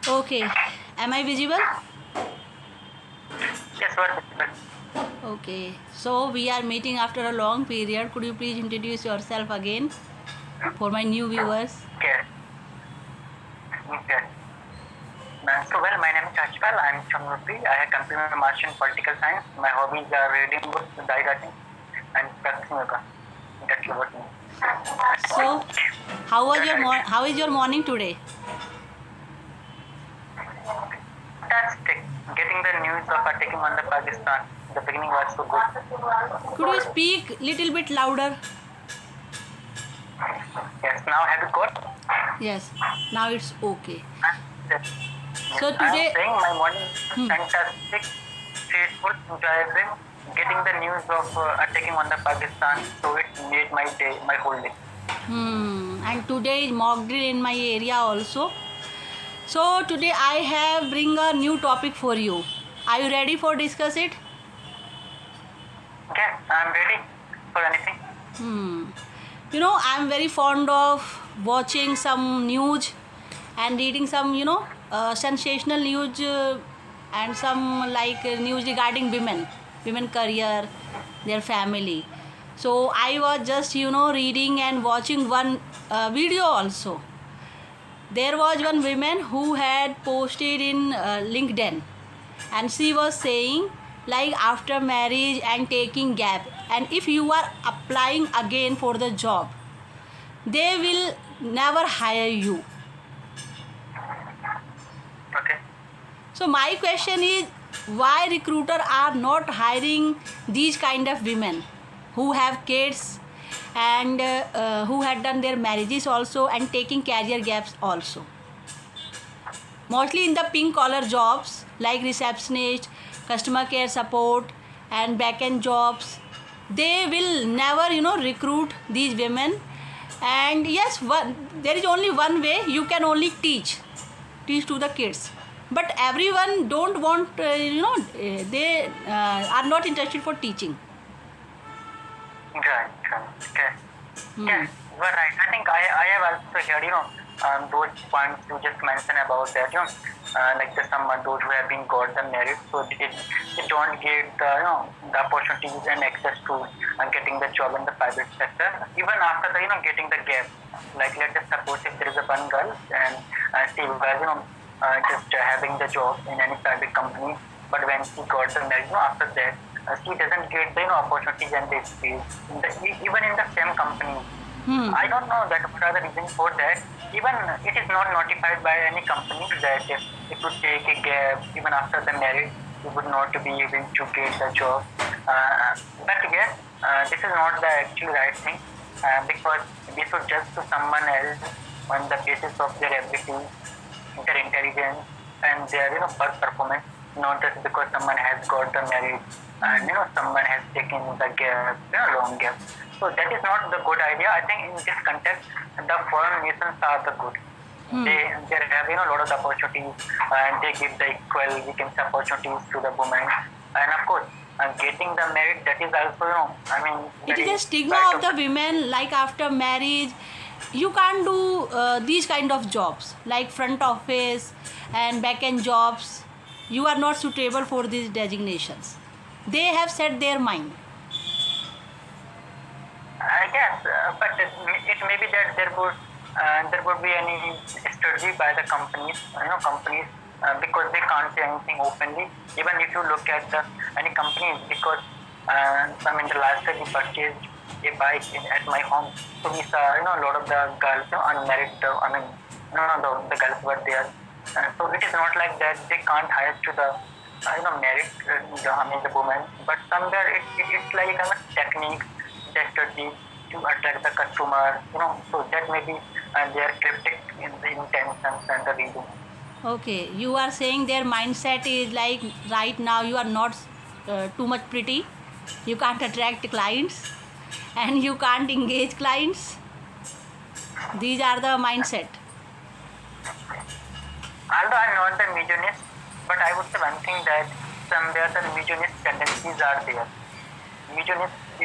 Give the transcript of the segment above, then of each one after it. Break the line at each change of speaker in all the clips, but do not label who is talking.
Okay. Am I visible?
Yes, you are visible.
Okay. So we are meeting after a long period. Could you please introduce yourself again for my new viewers?
Okay. Okay. My name is Rajpal. I am from UP. I have completed my master in political science. My hobbies are reading books, die cutting, and practicing yoga. That's about me.
So, how is your morning today?
Fantastic. Getting the news of attacking on the Pakistan. The beginning was so good.
Could you speak little bit louder?
Yes, now have you got?
Yes. Now it's okay.
Yes.
So
I am
today,
saying my morning
hmm,
was fantastic, faithful, enjoyable. Getting the news of attacking on the Pakistan, so it made my day, my whole day.
and today is mock drill in my area also. So today I have bring a new topic for you. Are you ready for discuss it?
Okay, I am ready for anything.
I'm very fond of watching some news and reading some, sensational news and some news regarding women career, their family. So I was just, reading and watching one video also. There was one woman who had posted in LinkedIn, and she was saying like after marriage and taking gap, and if you are applying again for the job, they will never hire you.
Okay.
So my question is, why recruiter are not hiring these kind of women who have kids and who had done their marriages also and taking career gaps also? Mostly in the pink collar jobs like receptionist, customer care support, and back end jobs, they will never recruit these women. And yes, there is only one way. You can only teach to the kids, but everyone don't want they are not interested for teaching.
Right, right. Okay.
Hmm.
Yes, you are right. I think I have also heard, those points you just mentioned about that, like those who have been got the merit, so they don't get the opportunities and access to getting the job in the private sector, even after the, getting the gap. Like let's just suppose if there is a one girl and she was, just having the job in any private company, but when she got the merit, after that, she doesn't get the opportunities and the space even in the same company.
Hmm.
I don't know that what are the reasons for that. Even it is not notified by any company that if you take a gap even after the marriage, you would not be able to get the job. But yes, this is not the actual right thing, because we should judge to someone else on the basis of their ability, their intelligence, and their work performance, not just because someone has got the merit and someone has taken the gap, long gap. So that is not the good idea. I think in this context, the foreign nations are the good. They have a lot of opportunities and they give the equal we can say opportunities to the women. And of course, getting the merit, that is also
It is
very
a stigma
right
of the women, like after marriage you can't do these kind of jobs like front office and back end jobs. You are not suitable for these designations. They have set their mind.
Yes, but it may be that there would be any strategy by the companies, companies, because they can't say anything openly. Even if you look at any companies, because the last year we purchased a bike at my home, so we saw a lot of the girls, unmarried. The girls were there. So it is not like that they can't hire to the married, the women, but somewhere it's like techniques, the strategy to attract the customer, so that may be they are cryptic in the intentions and the reason.
Okay, you are saying their mindset is like right now you are not too much pretty, you can't attract clients, and you can't engage clients. These are the mindset.
Although I'm not the misogynist, but I would say one thing that somewhere the misogynist tendencies are there. Misogynist a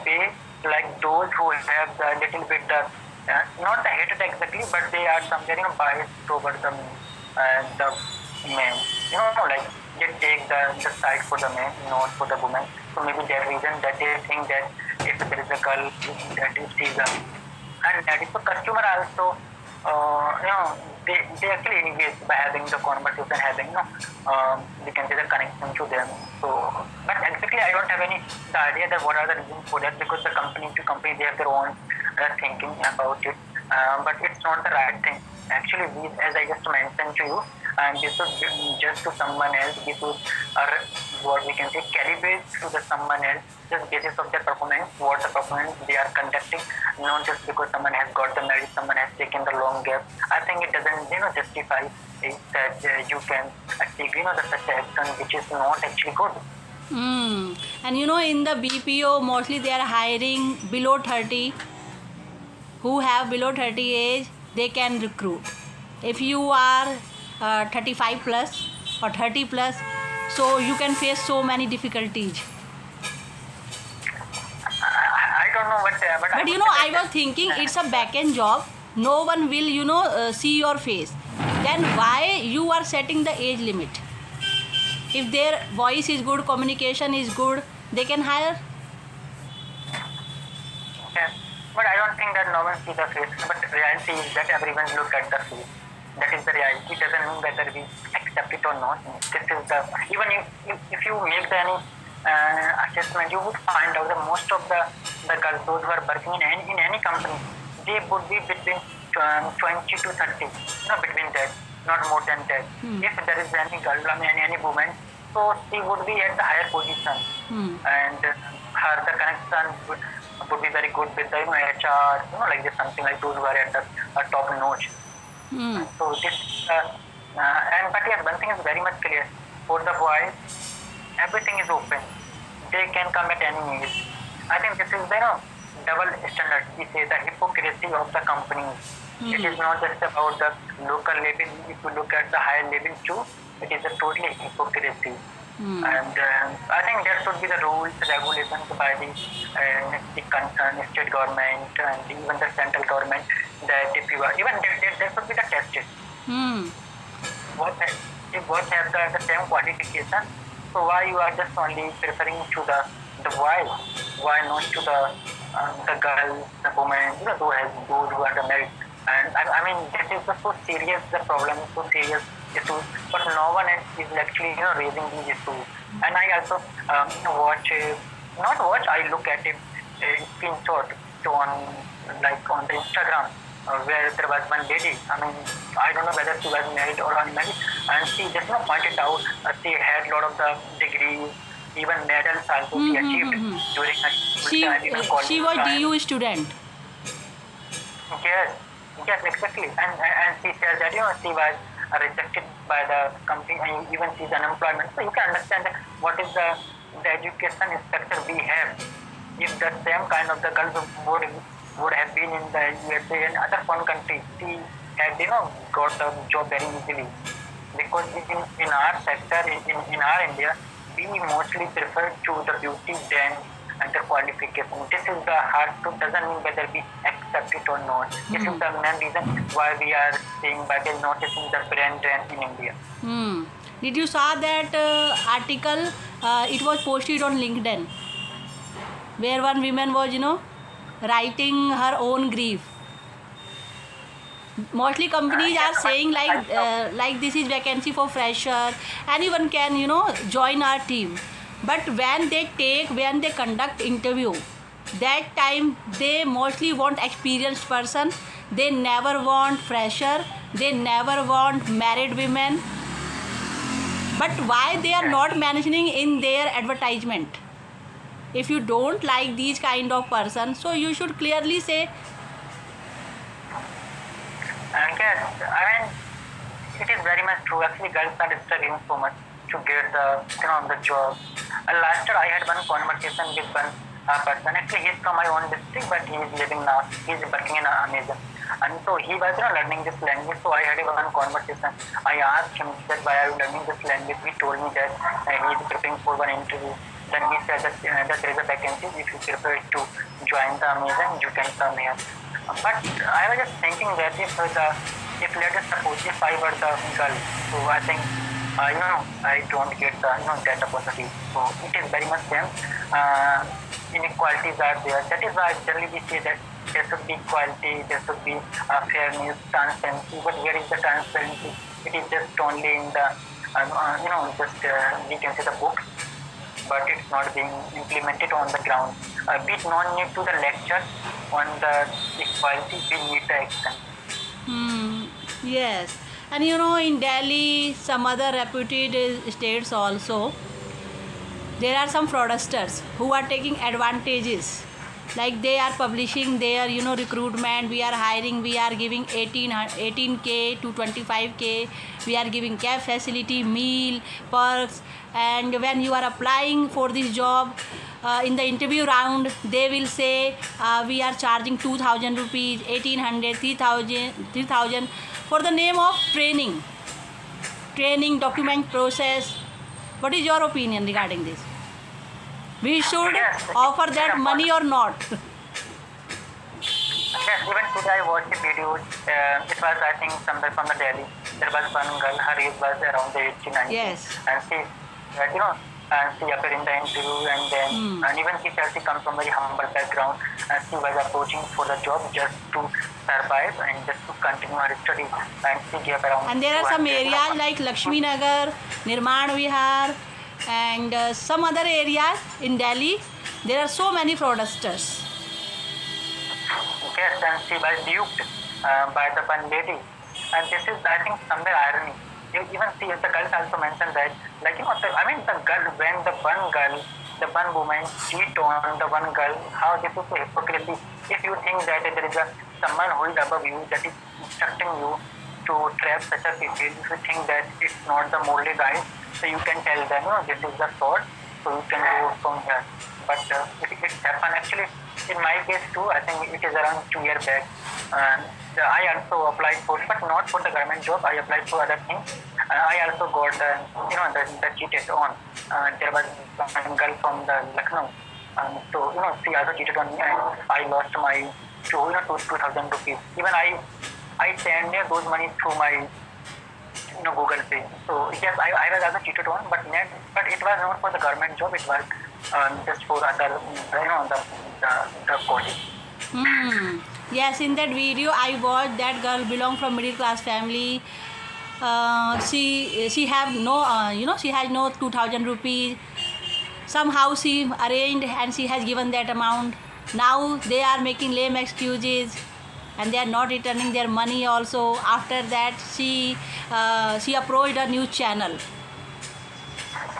way like those who have the little bit not the hatred exactly, but they are somewhere biased toward the men. the men. Like they take the side for the men, not for the women. So maybe that reason that they think that if there is a girl that is she's a and that is the customer also they actually engage by having the conversation, having we can say the connection to them. So but exactly I don't have any the idea that what are the reasons for that, because the company to company they have their own thinking about it, but it's not the right thing actually. We, as I just mentioned to you, and this was just to someone else, this was what we can say calibrate to the someone else just basis of their performance, what the performance they are conducting, not just because someone has got the merit, someone has taken the long gap. I think it doesn't justify it that you can achieve the such action which is not actually good.
And in the BPO, mostly they are hiring below 30, who have below 30 age, they can recruit. If you are 35 plus or 30 plus, so you can face so many difficulties.
I don't know what, but
But I was thinking it's a back-end job. No one will, see your face. Then why you are setting the age limit? If their voice is good, communication is good, they can hire.
yeah, but I don't think that no one sees the face. But reality is that everyone look at the face. That is the reality. It doesn't mean whether we accept it or not. This is the even if you make any assessment, you would find out that most of the girls those who are working in any company, they would be between 20 to 30, between that, not more than that. If there is any girl, I mean any woman, so she would be at the higher position, and her the connection would be very good with the HR, like this, something like those who are at the top notch. So this and but yes, one thing is very much clear for the boys. Everything is open. They can come at any age. I think this is the double standard. We say the hypocrisy of the companies. It is not just about the local level. If you look at the higher level too, it is a totally hypocrisy. And I think there should be the rules, regulations by the concerned state government and even the central government that if you are even there should be the tested. If both have the same qualification, so why you are just only preferring to the boys? Why not to the girl, the woman, who has those who are the married? And I mean, this is so serious. The problem is so serious issue, but no one else is actually raising these issues. And I also I look at it screenshot on the Instagram. Where there was one lady, I mean, I don't know whether she was married or unmarried, and she just pointed out she had a lot of the degrees, even medals also she achieved during her time, even college
She was
time.
DU student.
Yes, exactly. And she said that she was rejected by the company, and even she's unemployment. So you can understand that what is the education structure we have. If the same kind of the girls would have been in the USA and other foreign countries, she had got a job very easily. Because in our sector, in our India, we mostly prefer to the beauty than the qualification. This is the hard truth. Doesn't mean whether we accept it or not. This is the main reason why we are saying that is noticing the brand drain in India.
Did you saw that article? It was posted on LinkedIn, where one woman was, writing her own grief. Mostly companies are saying like this is vacancy for fresher. Anyone can join our team. But when they conduct interview, that time they mostly want experienced person. They never want fresher. They never want married women. But why they are not mentioning in their advertisement? If you don't like these kind of person, so you should clearly say.
Yes, I mean, it is very much true. Actually, girls are struggling so much to get the job. Last year, I had one conversation with one person. Actually, he's from my own district, but he is living now. He's working in Amazon, and so he was learning this language. So I had one conversation. I asked him that why are you learning this language? He told me that he is preparing for one interview. Then he said that there is a vacancy. If you prefer to join the Amazon, you can come here. But I was just thinking that if if let us suppose if I were the girl, so I think I don't get the that opportunity. So it is very much same. Inequalities are there. That is why generally we say that there should be equality, there should be fairness, transparency. But where is the transparency? It is just only in the just we can say the books, but it's not being implemented on the ground. We don't need to the lecture on the equality. We need the action.
Yes. And in Delhi, some other reputed states also, there are some fraudsters who are taking advantages. Like they are publishing their, recruitment. We are hiring. We are giving 18K to 25K. We are giving cab facility, meal, perks. And when you are applying for this job, in the interview round, they will say we are charging 2,000 rupees, 1,800, 3,000 for the name of training, document process. What is your opinion regarding this? We should offer that money or not?
Yes, even today I watched a video. It was I think somewhere from the Delhi. There was one girl. Her age was around the 89.
Yes.
And she, and she appeared in the interview, and then and even she said she comes from very humble background, and she was approaching for the job just to survive and just to continue her studies, and she gave around.
And there are some areas like Lakshmi Nagar, Nirman Vihar, and some other areas in Delhi. There are so many fraudsters.
Yes, and she was duped by the one lady, and this is I think somewhere irony. Even she, the girls also mentioned that, like the girl, when the one woman cheat on the one girl, how this is a hypocrisy. If you think that there is someone who is above you that is instructing you to trap such a people, if you think that it's not the morally right, so you can tell them, this is the fraud, so you can go from here. But it happened actually in my case too. I think it is around 2 years back. I also applied for, but not for the government job. I applied for other things. I also got the cheated on. There was one girl from the Lucknow, so she also cheated on me, and I lost my 2,000 rupees. Even I sent those money through my Google Pay. So yes, I was also cheated on, but it was not for the government job. It was just for other the coding.
Yes, in that video I watched that girl belong from middle class family. She have no she has no 2,000 rupees. Somehow she arranged and she has given that amount. Now they are making lame excuses and they are not returning their money also. After that she approached a news channel.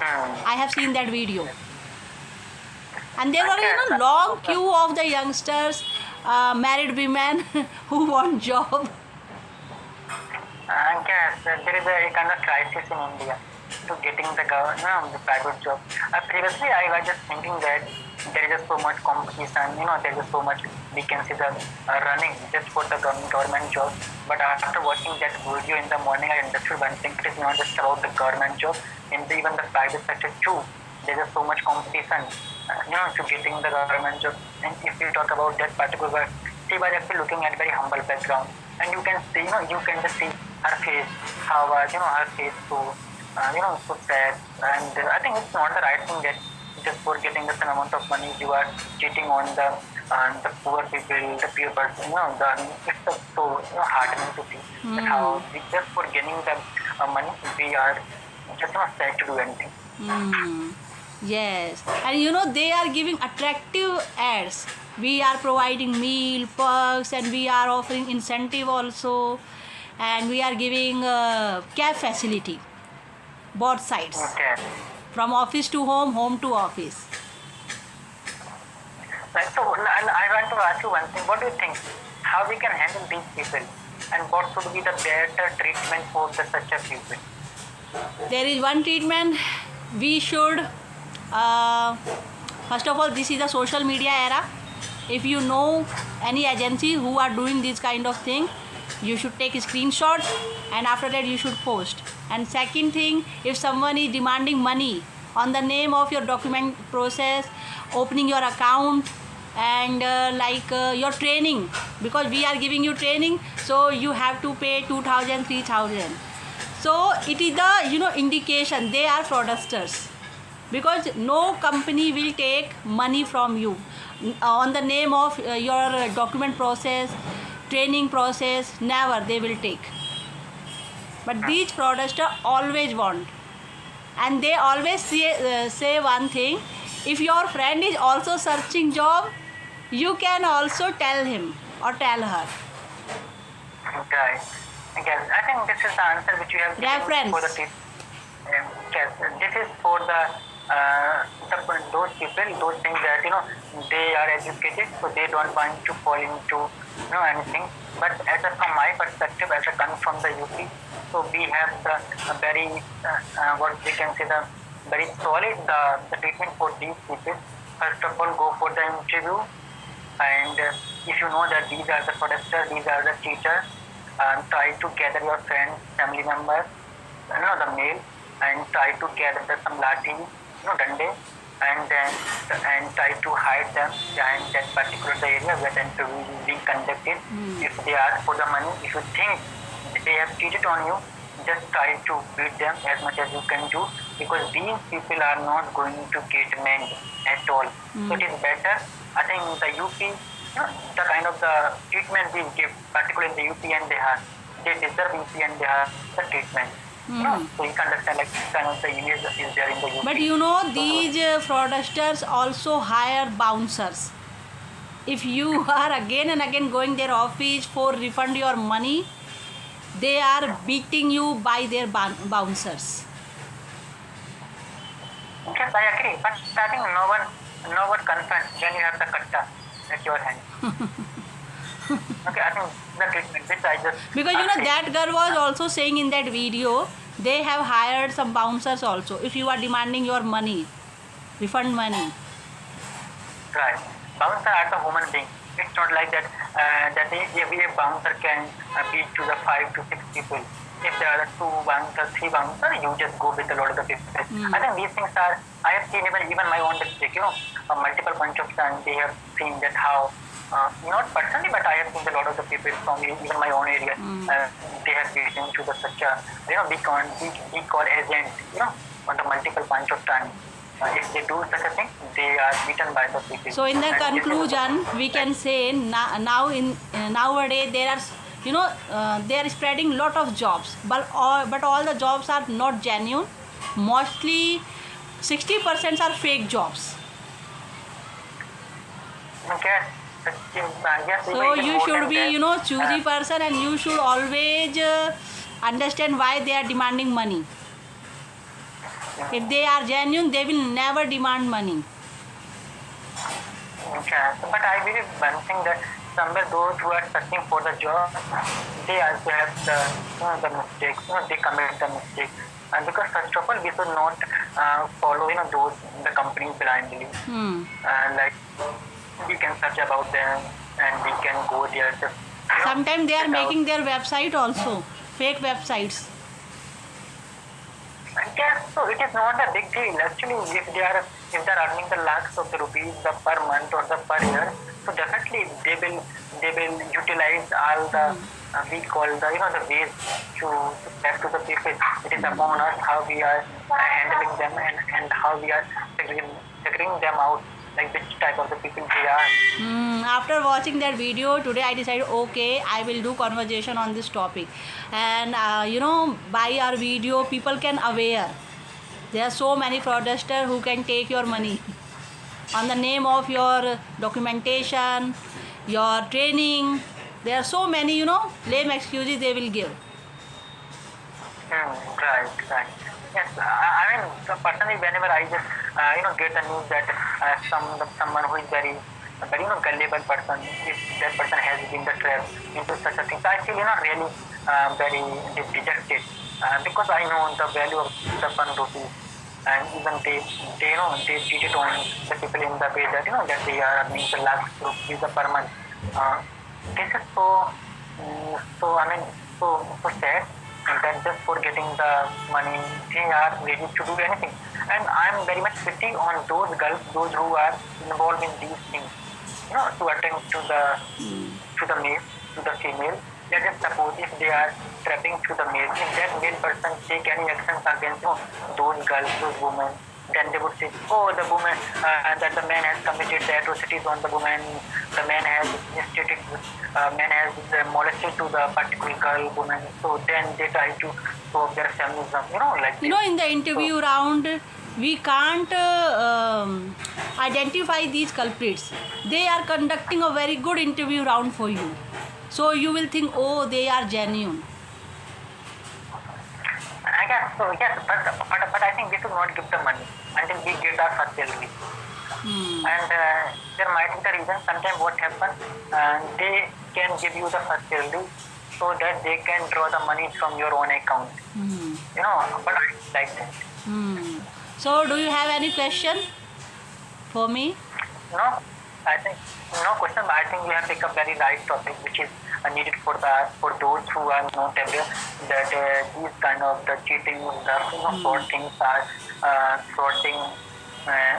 I have seen that video. And there were long queue of the youngsters, married women who want job.
Yes, there is a kind of crisis in India to getting the private job. Previously, I was just thinking that there is just so much competition, there is so much vacancies are running just for the government job. But after watching that video in the morning, I understood one thing: it is not just about the government job. Even the private sector too, there is so much competition, to getting the government job. And if we talk about that particular, she was actually looking at very humble background, and you can see, you can just see her face, how her face so sad. And I think it's not the right thing that just for getting the same amount of money you are cheating on the poor people, the poor person. It's so heartening to see that how just for getting the money we are just not sad to do anything.
Yes, and they are giving attractive ads. We are providing meal, perks, and we are offering incentive also, and we are giving cab facility, both sides,
Okay.
from office to home, home to office.
Right. So I want to ask you one thing. What do you think? How we can handle these people, and what should be the better treatment for such a people?
There is one treatment we should. First of all, this is a social media era. If you know any agency who are doing this kind of thing, you should take a screenshot and after that you should post. And second thing, if someone is demanding money on the name of your document process, opening your account, and your training, because we are giving you training, so you have to pay 2000, 3000. So it is the indication they are fraudsters, because no company will take money from you on the name of your document process, training process. Never they will take. But these fraudsters always want, and they always say one thing: if your friend is also searching job, you can also tell him or tell her.
Right. Yes, I think this is the answer which you have given
Reference.
for the people. Yes, this is for those people, those things that they are educated, so they don't want to fall into anything. But from my perspective, as I come from the UP, so we have the very what we can say, the very solid the treatment for these people. First of all, go for the interview, and if you know that these are the fraudsters, these are the cheaters, try to gather your friends, family members, the male, and try to gather some lathi, dande, and try to hide them behind that particular area where the interview is being conducted. If they ask for the money, if you think they have cheated on you, just try to beat them as much as you can do, because these people are not going to get manned at all. So it is better, I think, the UP, the kind of the treatment we give, particularly in the UP and Bihar, they deserve UP and Bihar the treatment. So you can understand, like, kind of the image is there in the UP.
But these fraudsters also hire bouncers. If you are again and again going their office for refund your money, they are beating you by their bouncers.
Yes, I agree. But I think no one confronts when you have the katta at your hand. Okay, I think the treatment which I just
Because that girl was also saying in that video, they have hired some bouncers also. If you are demanding your money, refund money.
Right. Bouncer are the human being. It's not like that that every bouncer can beat to the 5 to 6 people. If there are 2 bouncers, 3 bouncers, you just go with a lot of the people. I think these things are, I have seen even my own district, a multiple bunch of times they have seen that how, not personally, but I have seen a lot of the people from even my own area, they have beaten to the such a, we call agent, on the multiple bunch of times. If they do such a thing, they are beaten by the people.
So in the conclusion, we can say nowadays there are they are spreading lot of jobs, but all the jobs are not genuine. Mostly 60% are fake jobs.
Okay. Yes,
So you should be choosy person, and you should always understand why they are demanding money. If they are genuine, they will never demand money.
Okay. But I believe one thing, that somewhere those who are searching for the job, they also have the mistakes. They commit the mistakes. And because first of all, we should not follow the companies blindly. Like, we can search about them and we can go there.
Sometimes they are making their website also, fake websites.
Yes, so it is not a big deal. Actually, if they are earning the lakhs of the rupees per month or the per year, so definitely they will utilize all the we call the ways to back to the people. It is upon us how we are handling them and how we are figuring them out, like which type of the people they are.
After watching that video today, I decided, okay, I will do conversation on this topic. And by our video, people can aware. There are so many fraudsters who can take your money on the name of your documentation, your training. There are so many, lame excuses they will give.
Right. Yes, I mean, so personally, whenever I just get the news that someone who is very gullible person, if that person has been trapped into such a thing, so I feel really very dejected, because I know the value of the 1 rupee, and even they cheated on the people in the way that that they are earning the lakhs rupees per month. This is so sad. That just for getting the money, they are ready to do anything. And I'm very much pity on those girls, those who are involved in these things. to attend to the male, to the female. Let us suppose if they are trapping to the male, if that male person take any actions against those girls, those women, then they would say, oh, the woman, that the man has committed the atrocities on the woman, the man has mistreated, man has molested to the particular girl, woman. So then they try to show up their feminism, like
You know, in the interview round, we can't identify these culprits. They are conducting a very good interview round for you. So you will think, oh, they are genuine.
I guess so, yes, but I think we should not give the money until we get our first salary. And there might be the reason sometimes what happens, they can give you the first salary so that they can draw the money from your own account. But I like that.
So do you have any question for me?
No, I think no question, but I think we have picked up very right topic, which is needed for those who are not aware that these kind of the cheating, the fraud things are frauding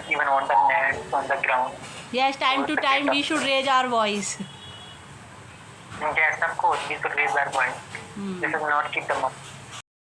even on the net, on the ground.
Yes, time to time we should raise our voice.
Yes, of course, we should raise our voice. We should not keep them up.